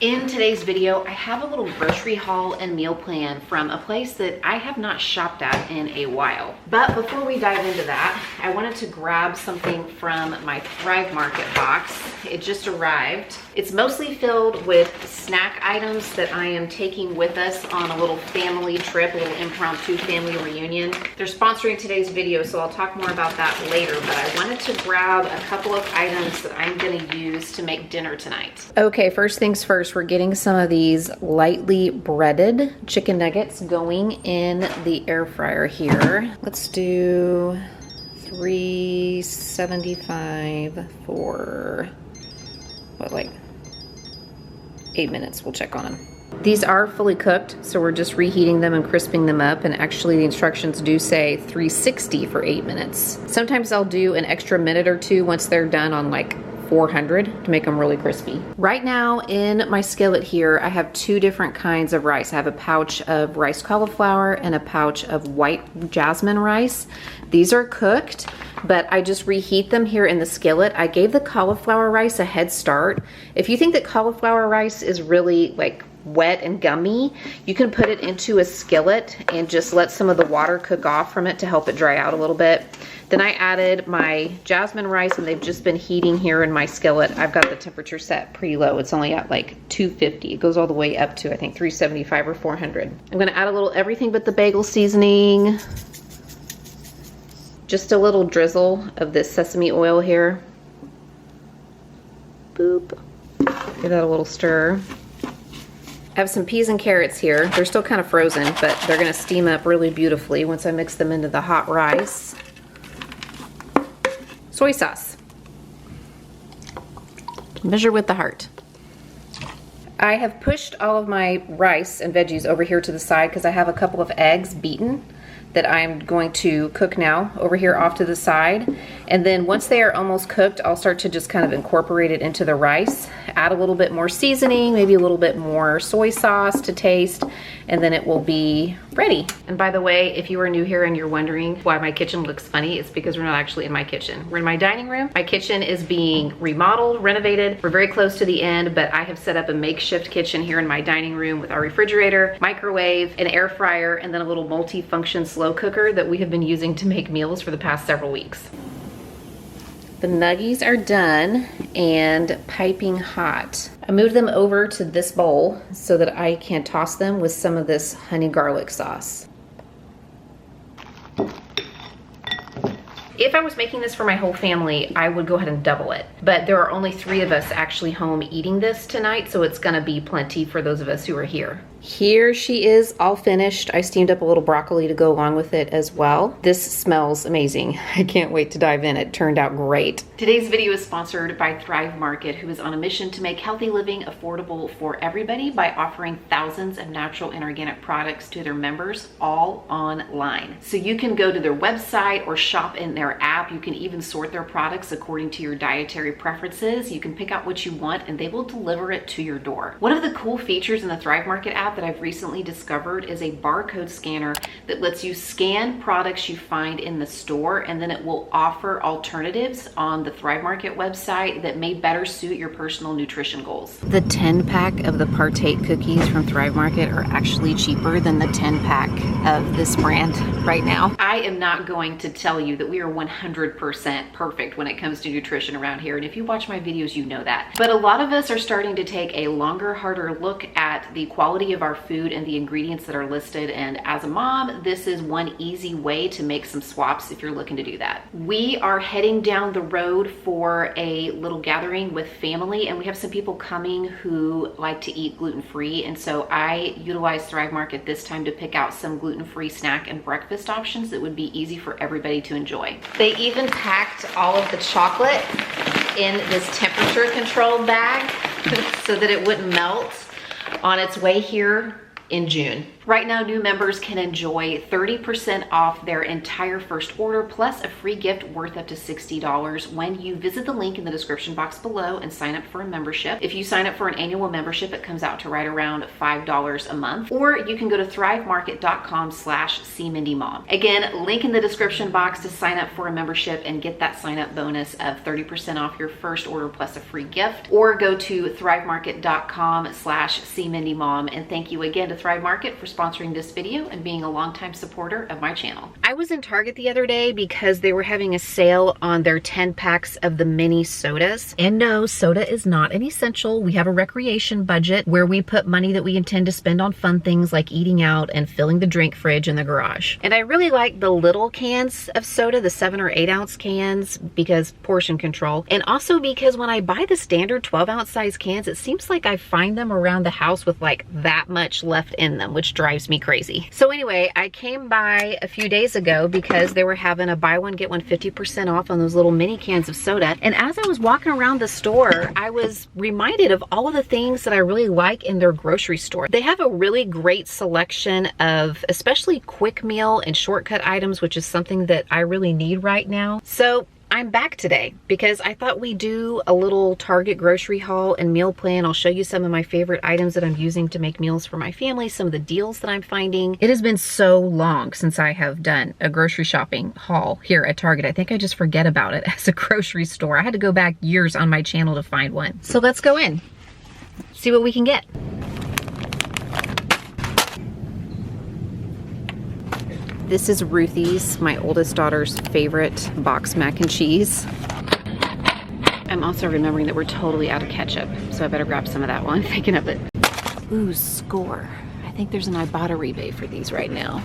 In today's video, I have a little grocery haul and meal plan from a place that I have not shopped at in a while. But before we dive into that, I wanted to grab something from my Thrive Market box. It just arrived. It's mostly filled with snack items that I am taking with us on a little family trip, a little impromptu family reunion. They're sponsoring today's video, so I'll talk more about that later, but I wanted to grab a couple of items that I'm gonna use to make dinner tonight. Okay, first things first, we're getting some of these lightly breaded chicken nuggets going in the air fryer here. Let's do 375 for what, like 8 minutes. We'll check on them. These are fully cooked, so we're just reheating them and crisping them up, and actually the instructions do say 360 for 8 minutes. Sometimes I'll do an extra minute or two once they're done on like 400 to make them really crispy. Right now in my skillet here, I have two different kinds of rice. I have a pouch of rice cauliflower and a pouch of white jasmine rice. These are cooked, but I just reheat them here in the skillet. I gave the cauliflower rice a head start. If you think that cauliflower rice is really like wet and gummy, you can put it into a skillet and just let some of the water cook off from it to help it dry out a little bit. Then I added my jasmine rice, and they've just been heating here in my skillet. I've got the temperature set pretty low. It's only at like 250. It goes all the way up to I think 375 or 400. I'm gonna add a little everything but the bagel seasoning. Just a little drizzle of this sesame oil here. Boop. Give that a little stir. I have some peas and carrots here. They're still kind of frozen, but they're gonna steam up really beautifully once I mix them into the hot rice. Soy sauce. Measure with the heart. I have pushed all of my rice and veggies over here to the side because I have a couple of eggs beaten that I'm going to cook now over here off to the side. And then once they are almost cooked, I'll start to just kind of incorporate it into the rice, add a little bit more seasoning, maybe a little bit more soy sauce to taste, and then it will be ready. And by the way, if you are new here and you're wondering why my kitchen looks funny, it's because we're not actually in my kitchen. We're in my dining room. My kitchen is being remodeled, renovated. We're very close to the end, but I have set up a makeshift kitchen here in my dining room with our refrigerator, microwave, an air fryer, and then a little multi-function slow cooker that we have been using to make meals for the past several weeks. The nuggies are done and piping hot. I moved them over to this bowl so that I can toss them with some of this honey garlic sauce. If I was making this for my whole family, I would go ahead and double it. But there are only 3 of us actually home eating this tonight, so it's gonna be plenty for those of us who are here. Here she is, all finished. I steamed up a little broccoli to go along with it as well. This smells amazing. I can't wait to dive in. It turned out great. Today's video is sponsored by Thrive Market, who is on a mission to make healthy living affordable for everybody by offering thousands of natural and organic products to their members, all online. So you can go to their website or shop in their app. You can even sort their products according to your dietary preferences. You can pick out what you want and they will deliver it to your door. One of the cool features in the Thrive Market app that I've recently discovered is a barcode scanner that lets you scan products you find in the store, and then it will offer alternatives on the Thrive Market website that may better suit your personal nutrition goals. The 10-pack of the Partake cookies from Thrive Market are actually cheaper than the 10-pack of this brand right now. I am not going to tell you that we are 100% perfect when it comes to nutrition around here, and if you watch my videos, you know that. But a lot of us are starting to take a longer, harder look at the quality of our food and the ingredients that are listed, and as a mom, this is one easy way to make some swaps if you're looking to do that. We are heading down the road for a little gathering with family, and we have some people coming who like to eat gluten-free, and so I utilized Thrive Market this time to pick out some gluten-free snack and breakfast options that would be easy for everybody to enjoy. They even packed all of the chocolate in this temperature controlled bag so that it wouldn't melt on its way here in June. Right now, new members can enjoy 30% off their entire first order plus a free gift worth up to $60 when you visit the link in the description box below and sign up for a membership. If you sign up for an annual membership, it comes out to right around $5 a month, or you can go to thrivemarket.com/cmindymom. Again, link in the description box to sign up for a membership and get that sign up bonus of 30% off your first order plus a free gift, or go to thrivemarket.com/cmindymom. And thank you again to Thrive Market for sponsoring this video and being a longtime supporter of my channel. I was in Target the other day because they were having a sale on their 10 packs of the mini sodas. And no, soda is not an essential. We have a recreation budget where we put money that we intend to spend on fun things like eating out and filling the drink fridge in the garage. And I really like the little cans of soda, the 7 or 8 ounce cans, because portion control. And also because when I buy the standard 12-ounce size cans, it seems like I find them around the house with like that much left in them, which drives me crazy. So anyway, I came by a few days ago because they were having a buy one, get one 50% off on those little mini cans of soda. And as I was walking around the store, I was reminded of all of the things that I really like in their grocery store. They have a really great selection of especially quick meal and shortcut items, which is something that I really need right now. So I'm back today because I thought we'd do a little Target grocery haul and meal plan. I'll show you some of my favorite items that I'm using to make meals for my family, some of the deals that I'm finding. It has been so long since I have done a grocery shopping haul here at Target. I think I just forget about it as a grocery store. I had to go back years on my channel to find one. So let's go in, see what we can get. This is Ruthie's, my oldest daughter's favorite box mac and cheese. I'm also remembering that we're totally out of ketchup, so I better grab some of that one, thinking of it. Ooh, Score. I think there's an Ibotta rebate for these right now.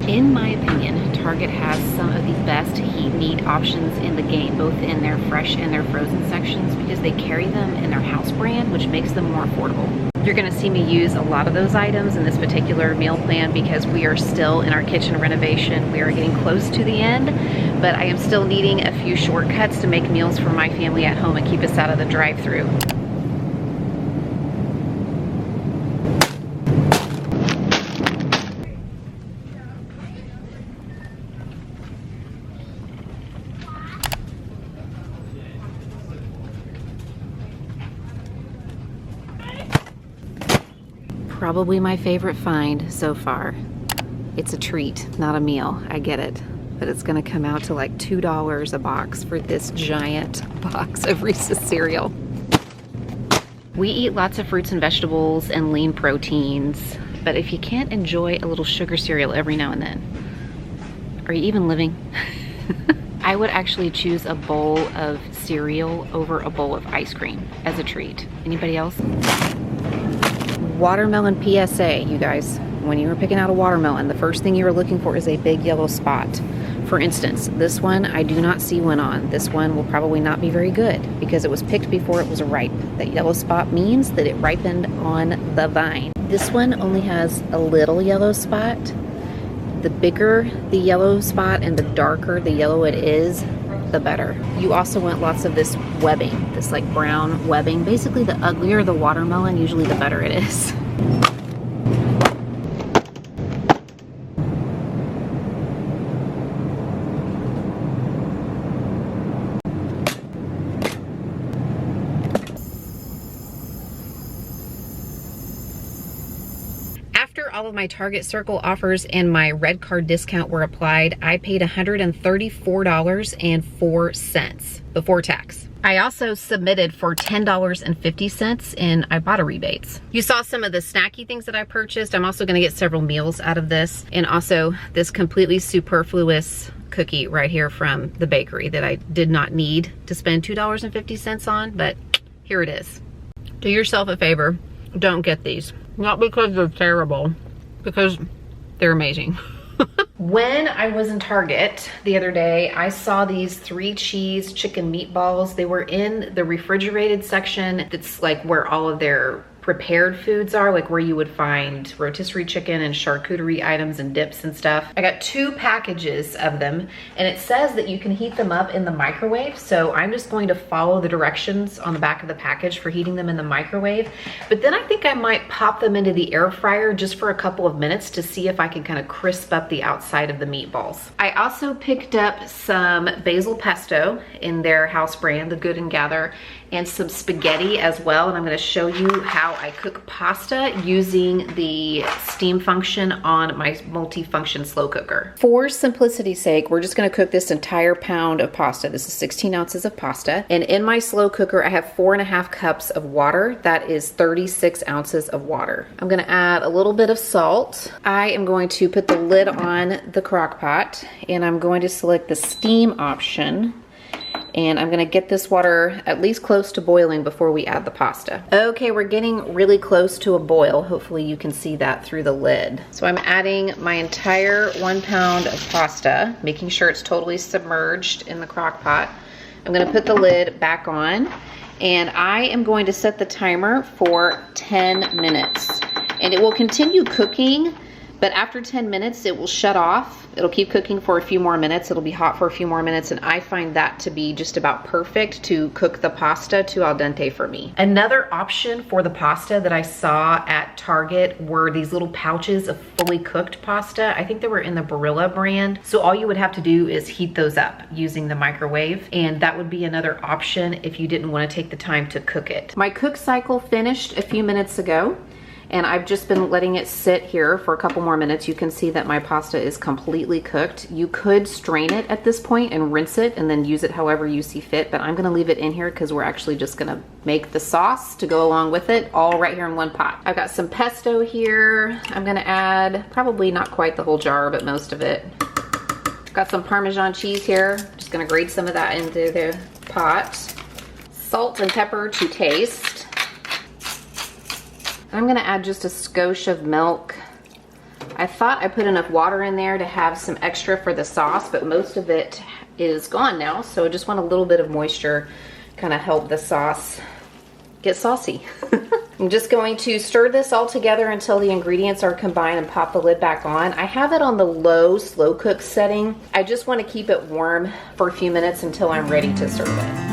In my opinion, Target has some of the best heat meat options in the game, both in their fresh and their frozen sections, because they carry them in their house brand, which makes them more affordable. You're gonna see me use a lot of those items in this particular meal plan because we are still in our kitchen renovation. We are getting close to the end, but I am still needing a few shortcuts to make meals for my family at home and keep us out of the drive-thru. Probably my favorite find so far. It's a treat, not a meal, I get it. But it's gonna come out to like $2 a box for this giant box of Reese's cereal. We eat lots of fruits and vegetables and lean proteins, but if you can't enjoy a little sugar cereal every now and then, are you even living? I would actually choose a bowl of cereal over a bowl of ice cream as a treat. Anybody else? Watermelon PSA, you guys. When you were picking out a watermelon, the first thing you were looking for is a big yellow spot. For instance, this one I do not see one on. This one will probably not be very good because it was picked before it was ripe. That yellow spot means that it ripened on the vine. This one only has a little yellow spot. The bigger the yellow spot and the darker the yellow it is, the better. You also want lots of this webbing, this like brown webbing. Basically, the uglier the watermelon, usually the better it is. After all of my Target Circle offers and my red card discount were applied, I paid $134.04 before tax. I also submitted for $10.50 in Ibotta rebates. You saw some of the snacky things that I purchased. I'm also gonna get several meals out of this, and also this completely superfluous cookie right here from the bakery that I did not need to spend $2.50 on, but here it is. Do yourself a favor, don't get these. Not because they're terrible, because they're amazing. When I was in Target the other day, I saw these 3 cheese chicken meatballs. They were in the refrigerated section. That's like where all of their prepared foods are, like where you would find rotisserie chicken and charcuterie items and dips and stuff. I got 2 packages of them, and it says that you can heat them up in the microwave. So I'm just going to follow the directions on the back of the package for heating them in the microwave. But then I think I might pop them into the air fryer just for a couple of minutes to see if I can kind of crisp up the outside of the meatballs. I also picked up some basil pesto in their house brand, the Good and Gather, and some spaghetti as well. And I'm gonna show you how I cook pasta using the steam function on my multi-function slow cooker. For simplicity's sake, we're just gonna cook this entire pound of pasta. This is 16 ounces of pasta. And in my slow cooker, I have 4.5 cups of water. That is 36 ounces of water. I'm gonna add a little bit of salt. I am going to put the lid on the crock pot, and I'm going to select the steam option. And I'm gonna get this water at least close to boiling before we add the pasta. Okay, we're getting really close to a boil. Hopefully you can see that through the lid. So I'm adding my entire 1 pound of pasta, making sure it's totally submerged in the crock pot. I'm gonna put the lid back on, and I am going to set the timer for 10 minutes. And it will continue cooking, but after 10 minutes, it will shut off. It'll keep cooking for a few more minutes. It'll be hot for a few more minutes, and I find that to be just about perfect to cook the pasta to al dente for me. Another option for the pasta that I saw at Target were these little pouches of fully cooked pasta. I think they were in the Barilla brand. So all you would have to do is heat those up using the microwave, and that would be another option if you didn't want to take the time to cook it. My cook cycle finished a few minutes ago, and I've just been letting it sit here for a couple more minutes. You can see that my pasta is completely cooked. You could strain it at this point and rinse it and then use it however you see fit, but I'm gonna leave it in here because we're actually just gonna make the sauce to go along with it, all right here in one pot. I've got some pesto here. I'm gonna add probably not quite the whole jar, but most of it. Got some Parmesan cheese here. Just gonna grate some of that into the pot. Salt and pepper to taste. I'm gonna add just a skosh of milk. I thought I put enough water in there to have some extra for the sauce, but most of it is gone now, so I just want a little bit of moisture, kind of help the sauce get saucy. I'm just going to stir this all together until the ingredients are combined and pop the lid back on. I have it on the low slow cook setting. I just want to keep it warm for a few minutes until I'm ready to serve it.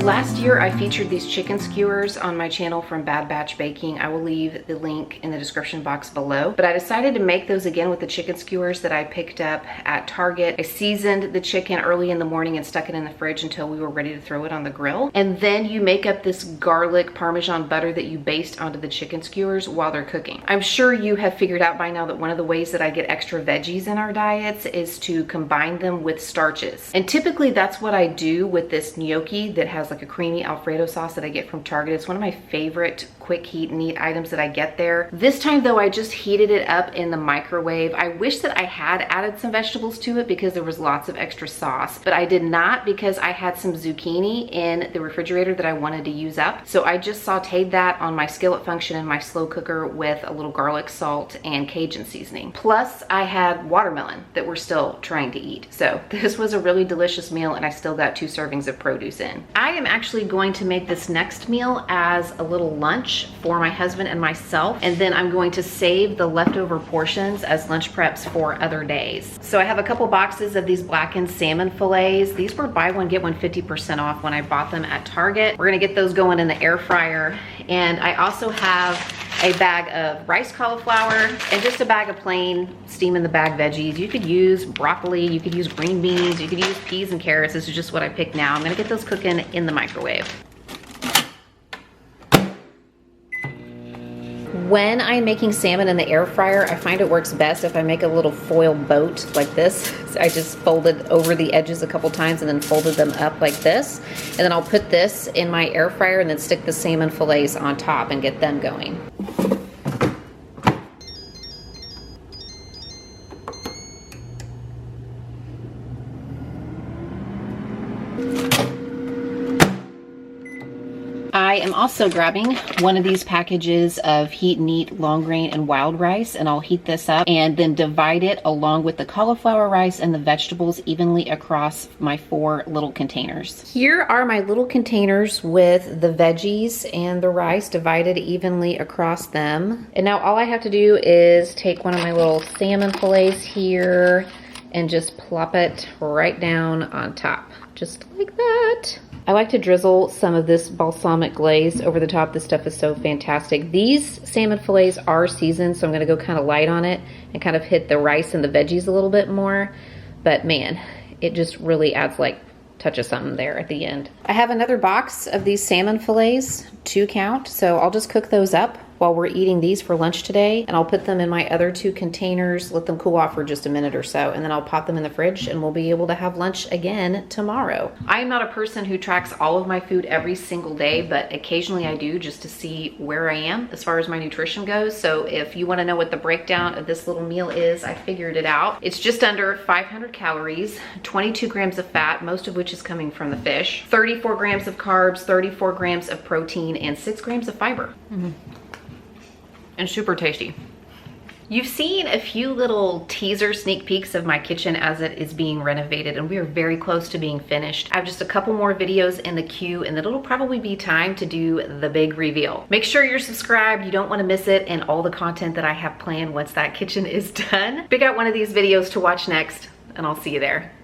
Last year I featured these chicken skewers on my channel from Bad Batch Baking. I will leave the link in the description box below. But I decided to make those again with the chicken skewers that I picked up at Target. I seasoned the chicken early in the morning and stuck it in the fridge until we were ready to throw it on the grill. And then you make up this garlic Parmesan butter that you baste onto the chicken skewers while they're cooking. I'm sure you have figured out by now that one of the ways that I get extra veggies in our diets is to combine them with starches. And typically that's what I do with this gnocchi that has like a creamy Alfredo sauce that I get from Target. It's one of my favorite quick heat and eat items that I get there. This time though, I just heated it up in the microwave. I wish that I had added some vegetables to it because there was lots of extra sauce, but I did not because I had some zucchini in the refrigerator that I wanted to use up. So I just sauteed that on my skillet function in my slow cooker with a little garlic, salt, and Cajun seasoning. Plus I had watermelon that we're still trying to eat. So this was a really delicious meal, and I still got 2 servings of produce in. I am actually going to make this next meal as a little lunch for my husband and myself, and then I'm going to save the leftover portions as lunch preps for other days. So I have a couple boxes of these blackened salmon fillets. These were buy one get one 50% off when I bought them at Target. We're gonna get those going in the air fryer, and I also have a bag of rice cauliflower and just a bag of plain steam in the bag veggies. You could use broccoli, you could use green beans, you could use peas and carrots. This is just what I picked now. I'm gonna get those cooking in the microwave. When I'm making salmon in the air fryer, I find it works best if I make a little foil boat like this. So I just folded over the edges a couple times and then folded them up like this. And then I'll put this in my air fryer and then stick the salmon fillets on top and get them going. I am also grabbing one of these packages of Heat and Eat long grain and wild rice, and I'll heat this up and then divide it along with the cauliflower rice and the vegetables evenly across my 4 little containers. Here are my little containers with the veggies and the rice divided evenly across them. And now all I have to do is take one of my little salmon fillets here and just plop it right down on top, just like that. I like to drizzle some of this balsamic glaze over the top. This stuff is so fantastic. These salmon fillets are seasoned, so I'm gonna go kind of light on it and kind of hit the rice and the veggies a little bit more. But man, it just really adds like touch of something there at the end. I have another box of these salmon fillets, 2 count, so I'll just cook those up while we're eating these for lunch today, and I'll put them in my other 2 containers, let them cool off for just a minute or so, and then I'll pop them in the fridge and we'll be able to have lunch again tomorrow. I'm not a person who tracks all of my food every single day, but occasionally I do, just to see where I am as far as my nutrition goes. So if you want to know what the breakdown of this little meal is, I figured it out. It's just under 500 calories, 22 grams of fat, most of which is coming from the fish, 34 grams of carbs, 34 grams of protein, and 6 grams of fiber. And super tasty. You've seen a few little teaser sneak peeks of my kitchen as it is being renovated, and we are very close to being finished. I have just a couple more videos in the queue, and then it'll probably be time to do the big reveal. Make sure you're subscribed, you don't want to miss it, and all the content that I have planned once that kitchen is done. Pick out one of these videos to watch next, and I'll see you there.